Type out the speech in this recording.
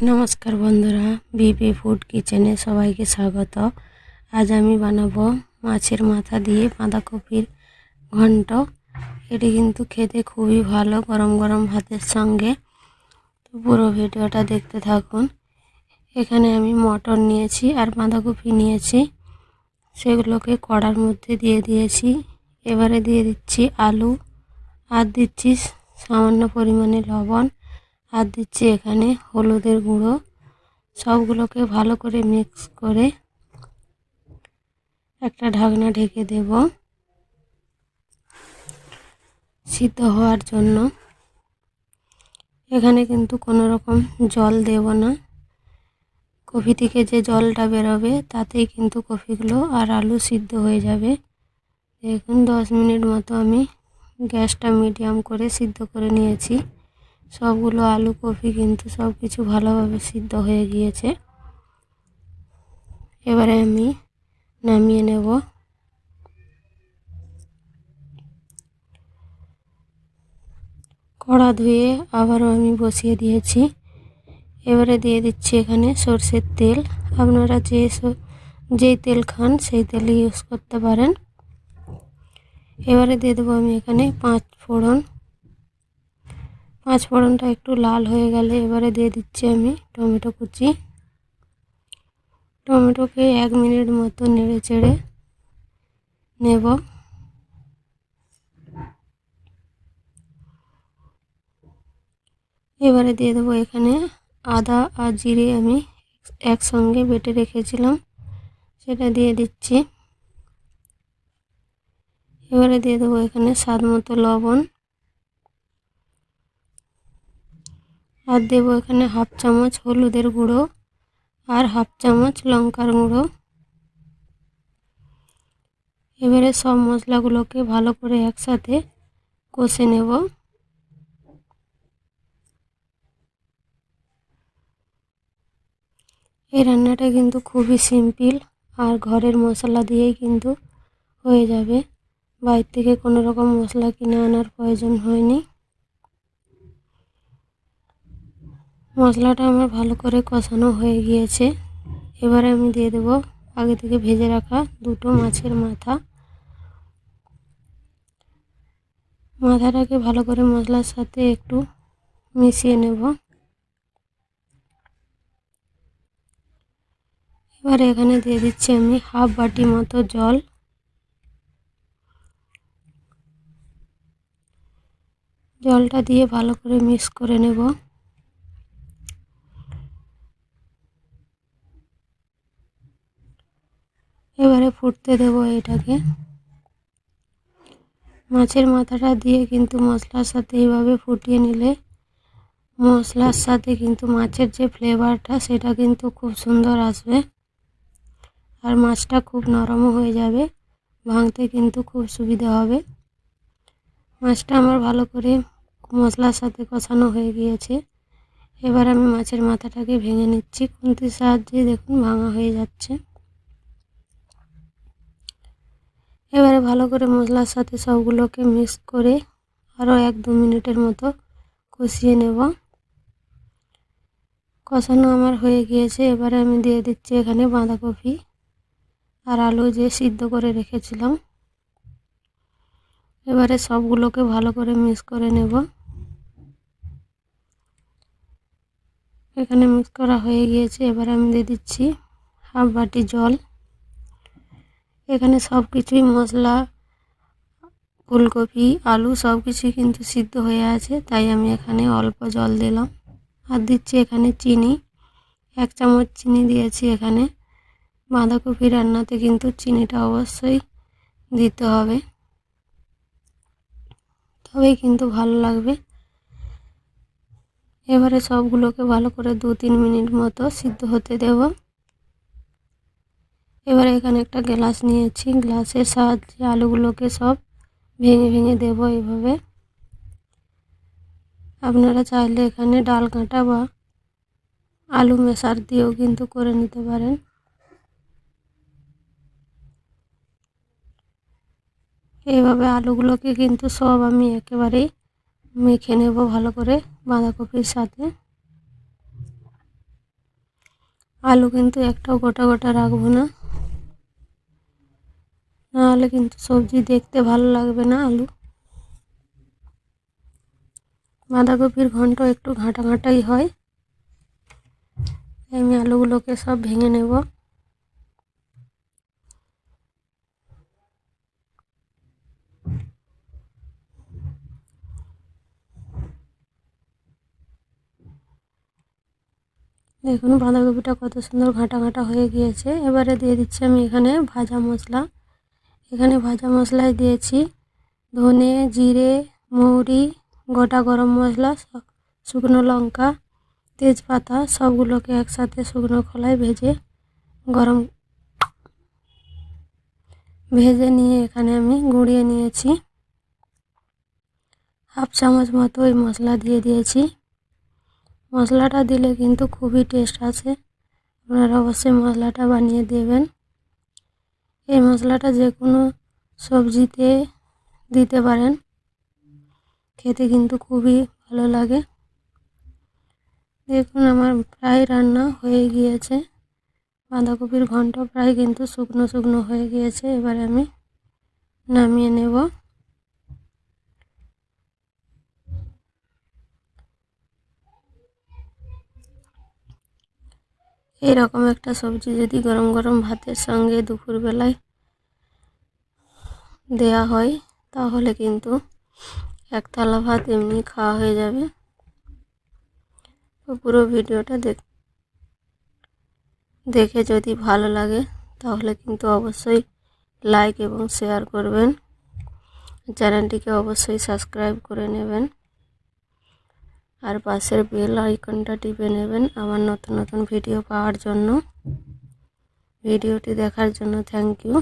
নমস্কার বন্ধুরা, BP food কিচেনে সবাইকে স্বাগত। আজ আমি বানাবো মাছের মাথা দিয়ে বাঁধাকপির ঘন্ট। এটি কিন্তু খেতে খুবই ভালো গরম গরম ভাতের সঙ্গে। তো পুরো ভিডিওটা দেখতে থাকুন। এখানে আমি মটর নিয়েছি আর বাঁধাকপি নিয়েছি, সেগুলোকে কড়ার মধ্যে দিয়ে দিয়েছি। এবারে দিয়ে দিচ্ছি আলু, আর দিচ্ছি সামান্য পরিমাণে লবণ, আর দিচ্ছি এখানে হলুদের গুঁড়ো। সবগুলোকে ভালো করে মিক্স করে একটা ঢাকনা ঢেকে দেব সিদ্ধ হওয়ার জন্য। এখানে কিন্তু কোনো রকম জল দেব না, কপি থেকে যে জলটা বেরোবে তাতেই কিন্তু কপিগুলো আর আলু সিদ্ধ হয়ে যাবে। দেখুন 10 মিনিট মতো আমি গ্যাসটা মিডিয়াম করে সিদ্ধ করে নিয়েছি। সবগুলো আলু কপি কিন্তু সব কিছু ভালোভাবে সিদ্ধ হয়ে গিয়েছে। এবারে আমি নামিয়ে নেব। কড়া ধুয়ে আবারও আমি বসিয়ে দিয়েছি। এবারে দিয়ে দিচ্ছি এখানে সরষের তেল। আপনারা যেই তেল খান সেই তেল ইউজ করতে পারেন। এবারে দিয়ে দেবো আমি এখানে 5 ফোড়ন। 5 ফোড়নটা একটু লাল হয়ে গেলে এবারে দিয়ে দিচ্ছি আমি টমেটো কুচি। টমেটোকে 1 মিনিট মতো নেড়ে চেড়ে নেব। এবারে দিয়ে দেবো এখানে আদা আর জিরে আমি একসঙ্গে বেটে রেখেছিলাম, সেটা দিয়ে দিচ্ছি। এবারে দিয়ে দেবো এখানে স্বাদ মতো লবণ, আর দেবো এখানে 1/2 চামচ হলুদের গুঁড়ো আর 1/2 চামচ লঙ্কার গুঁড়ো। এবারে সব মশলাগুলোকে ভালো করে একসাথে কষে নেব। এই রান্নাটা কিন্তু খুবই সিম্পল আর ঘরের মশলা দিয়েই কিন্তু হয়ে যাবে। বাইরে থেকে কোনো রকম মশলা কিনে আনার প্রয়োজন হয়নি। মশলাটা আমার ভালো করে কষানো হয়ে গিয়েছে। এবারে আমি দিয়ে দেব আগে থেকে ভেজে রাখা 2টো মাছের মাথা। মাথাটাকে ভালো করে মশলার সাথে একটু মিশিয়ে নেব। এবারে এখানে দিয়ে দিচ্ছি আমি 1/2 বাটি মতো জল। জলটা দিয়ে ভালো করে মিক্স করে নেব। এবারে ফুটতে দেব এটাকে। মাছের মাথাটা দিয়ে কিন্তু মশলার সাথে এইভাবে ফুটিয়ে নিলে মশলার সাথে কিন্তু মাছের যে ফ্লেভারটা সেটা কিন্তু খুব সুন্দর আসবে, আর মাছটা খুব নরমও হয়ে যাবে, ভাঙতে কিন্তু খুব সুবিধা হবে। মাছটা আমার ভালো করে মশলার সাথে কষানো হয়ে গিয়েছে। এবার আমি মাছের মাথাটাকে ভেঙে নিচ্ছি, খুন্তির সাহায্যে দেখুন ভাঙা হয়ে যাচ্ছে। এবারে ভালো করে মশলার সাথে সবগুলোকে মিক্স করে আরও 1-2 মিনিটের মতো কষিয়ে নেব। কষানো আমার হয়ে গিয়েছে। এবারে আমি দিয়ে দিচ্ছি এখানে বাঁধাকপি আর আলু যে সিদ্ধ করে রেখেছিলাম। এবারে সবগুলোকে ভালো করে মিক্স করে নেব। এখানে মিক্স করা হয়ে গিয়েছে। এবারে আমি দিয়ে দিচ্ছি 1/2 বাটি জল। এখানে সব কিছুই মশলা, ফুলকপি, আলু সব কিছুই কিন্তু সিদ্ধ হয়ে আছে, তাই আমি এখানে অল্প জল দিলাম। আর দিচ্ছি এখানে চিনি, 1 চামচ চিনি দিয়েছি এখানে। বাঁধাকপি রান্নাতে কিন্তু চিনিটা অবশ্যই দিতে হবে, তবেই কিন্তু ভালো লাগবে। এবারে সবগুলোকে ভালো করে 2-3 মিনিট মতো সিদ্ধ হতে দেব। এবারে এখানে একটা গ্লাস নিয়েছি, গ্লাসের সাহায্যে আলুগুলোকে সব ভেঙে ভেঙে দেব এইভাবে। আপনারা চাইলে এখানে ডাল কাঁটা বা আলু মেশার দিয়েও কিন্তু করে নিতে পারেন। এইভাবে আলুগুলোকে কিন্তু সব আমি একেবারেই মেখে নেব ভালো করে বাঁধাকপির সাথে। আলু কিন্তু একটাও গোটা গোটা রাখবো না, নাহলে কিন্তু সবজি দেখতে ভালো লাগবে না। আলু বাঁধাকপির ঘন্ট একটু ঘাঁটা ঘাঁটাই হয়। আমি আলুগুলোকে সব ভেঙে নেব। দেখুন বাঁধাকপিটা কত সুন্দর ঘাঁটা ঘাঁটা হয়ে গিয়েছে। এবারে দিয়ে দিচ্ছি আমি এখানে ভাজা মশলা। এখানে ভাজা মশলায় দিয়েছি ধনে, জিরে, মৌরি, গোটা গরম মশলা, শুকনো লঙ্কা, তেজপাতা, সবগুলোকে একসাথে শুকনো খোলায় ভেজে নিয়ে এখানে আমি গুঁড়িয়ে নিয়েছি। হাফ চামচ মতো ওই মশলা দিয়ে দিয়েছি। মশলাটা দিলে কিন্তু খুবই টেস্ট আসে, আপনারা অবশ্যই মশলাটা বানিয়ে দেবেন। এই মশলাটা যে কোনো সবজিতে দিতে পারেন, খেতে কিন্তু খুবই ভালো লাগে। দেখুন আমার প্রায় রান্না হয়ে গিয়েছে। বাঁধাকপির ঘন্ট প্রায় কিন্তু শুকনো শুকনো হয়ে গিয়েছে। এবারে আমি নামিয়ে নেব। এইরকম একটা সবজি যদি গরম গরম ভাতের সঙ্গে দুপুরবেলায় দেয়া হয়, তাহলে কিন্তু এক থালা ভাত এমনি খাওয়া হয়ে যাবে। তো পুরো ভিডিওটা দেখে যদি ভালো লাগে তাহলে কিন্তু অবশ্যই লাইক এবং শেয়ার করবেন। চ্যানেলটিকে অবশ্যই সাবস্ক্রাইব করে নেবেন, আর পাশের বেল আইকনটা টিপে নেবেন আমার নতুন নতুন ভিডিও পাওয়ার জন্য। ভিডিওটি দেখার জন্য থ্যাংক ইউ।